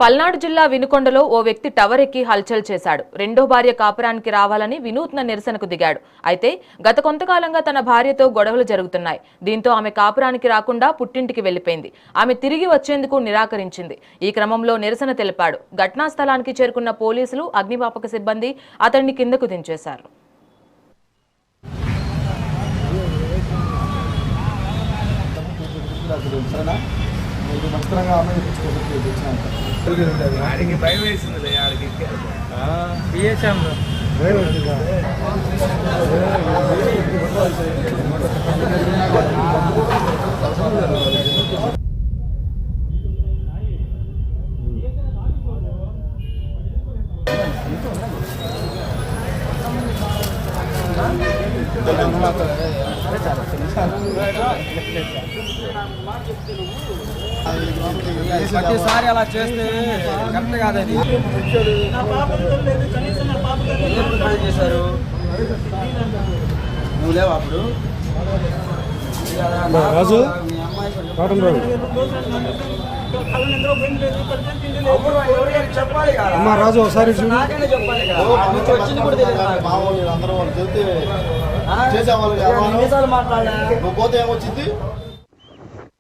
పల్నాడు జిల్లా వినుకొండలో ఓ వ్యక్తి టవర్ ఎక్కి హల్చల్ చేశాడు. రెండో భార్య కాపురానికి రావాలని వినూత్న నిరసనకు దిగాడు. అయితే గత కొంతకాలంగా తన భార్యతో గొడవలు జరుగుతున్నాయి. దీంతో ఆమె కాపురానికి రాకుండా పుట్టింటికి వెళ్లిపోయింది. ఆమె తిరిగి వచ్చేందుకు నిరాకరించింది. ఈ క్రమంలో నిరసన తెలిపాడు. ఘటనా స్థలానికి చేరుకున్న పోలీసులు, అగ్నిమాపక సిబ్బంది అతన్ని కిందకు దించేశారు. ఆడికి భయం వేసింది ఆడికి ప్రతిసారి అలా చేస్తే కరెక్ట్ కాదని చేశారు. నువ్వు లేవు అప్పుడు రాజు చెప్పాలి కదా రాజు ఒకసారి నాకైనా చెప్పాలి కదా వచ్చింది కూడా తెలియదు. చేసేవాళ్ళు మాట్లాడలే పోతే ఏమొచ్చింది.